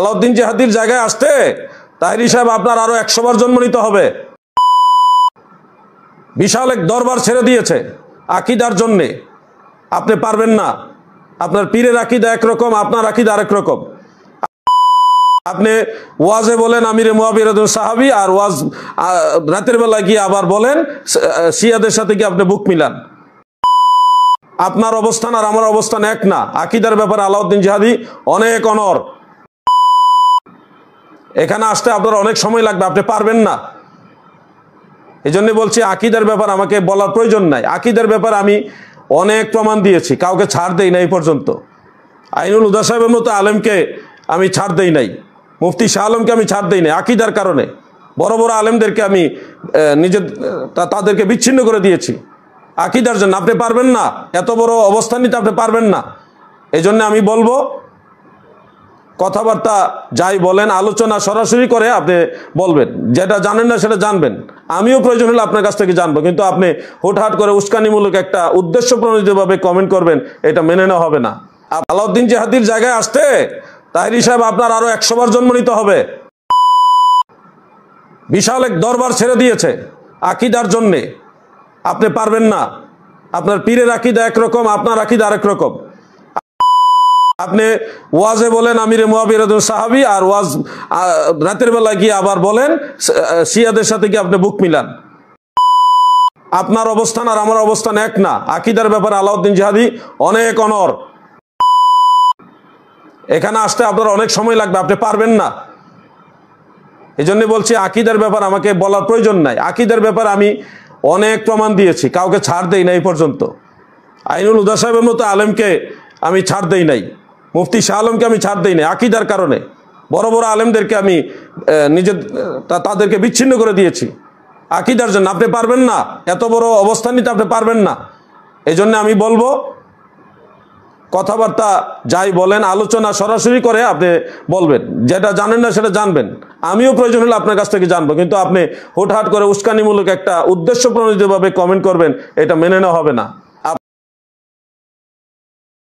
আলাউদ্দিন জিহাদির জায়গায় আসতে তাহেরি সাহেব আপনার আরো 100 বার জন্ম নিতে হবে। বিশাল এক দরবার ছেড়ে দিয়েছে আকীদার জন্যে। আপনি পারবেন না। আপনার পীরের আকীদা একরকম, আপনার আকীদা আরেক রকম। আপনি ওয়াজে বলেন আমিরে মুআবিয়াতুন সাহাবী, আর ওয়াজ রাতের বেলা গিয়ে আবার বলেন শিয়াদের সাথে গিয়ে আপনি বুক মিলান। আপনার অবস্থান আর আমার অবস্থান এক না। আকীদার ব্যাপারে আলাউদ্দিন জিহাদি অনেক অনর। এখানে আসতে আপনার অনেক সময় লাগবে, আপনি পারবেন না। এই জন্য বলছি আকীদার ব্যাপার আমাকে বলার প্রয়োজন নাই। আকীদার ব্যাপারে আমি অনেক প্রমাণ দিয়েছি, কাউকে ছাড় দেই নাই পর্যন্ত। আইনুল হুদা সাহেবের মতো আলেমকে আমি ছাড় দেই নাই, মুফতি শাহ আলমকে আমি ছাড় দেই নাই আকীদার কারণে। বড় বড় আলেমদেরকে আমি তাদেরকে বিচ্ছিন্ন করে দিয়েছি আকীদার জন্য। আপনি পারবেন না, এত বড় অবস্থান নিতে আপনি পারবেন না। এই জন্য আমি বলবো, কথাবার্তা যাই বলেন আলোচনা সরাসরি করে আপনি বলবেন। যেটা জানেন না সেটা জানবেন, আমিও প্রয়োজন হলে আপনার কাছ থেকে জানবো। কিন্তু আপনি হুটহাট করে উস্কানিমূলক একটা উদ্দেশ্য প্রণোদিতভাবে কমেন্ট করবেন, এটা মেনে নেওয়া হবে না। আলাউদ্দিন জিহাদির জায়গায় আসতে তাহেরি সাহেব আপনার আরো 100 বার জন্ম নিতে হবে। বিশাল এক দরবার ছেড়ে দিয়েছে আকীদার জন্যে। আপনি পারবেন না। আপনার পীরের আকীদা একরকম, আপনার আকীদা আরেক রকম। আপনি ওয়াজে বলেন আমিরে মুআবিয়াতুন সাহাবী, আর ওয়াজ রাতের বেলা গিয়ে আবার বলেন শিয়াদের সাথে গিয়ে আপনি বুক মিলান। আপনার অবস্থান আর আমার অবস্থান এক না। আকীদার ব্যাপারে আলাউদ্দিন জিহাদি অনেক অনর। এখানে আসতে আপনার অনেক সময় লাগবে, আপনি পারবেন না। এই জন্য বলছি আকীদার ব্যাপার আমাকে বলার প্রয়োজন নাই। আকীদার ব্যাপারে আমি অনেক প্রমাণ দিয়েছি, কাউকে ছাড় দেই নাই পর্যন্ত। আইনুল হুদা সাহেবের মতো আলেমকে আমি ছাড় দেই নাই, মুফতি শাহ আলমকে আমি ছাড় দেই নাই আকীদার কারণে। বড় বড় আলেমদেরকে আমি তাদেরকে বিচ্ছিন্ন করে দিয়েছি আকীদার জন্য। আপনি পারবেন না, এত বড় অবস্থান নিতে আপনি পারবেন না। এই জন্য আমি বলবো, কথাবার্তা যাই বলেন আলোচনা সরাসরি করে আপনি বলবেন। যেটা জানেন না সেটা জানবেন, আমিও প্রয়োজন হলে আপনার কাছ থেকে জানবো। কিন্তু আপনি হুটহাট করে উস্কানিমূলক একটা উদ্দেশ্য প্রণোদিতভাবে কমেন্ট করবেন, এটা মেনে নেওয়া হবে না।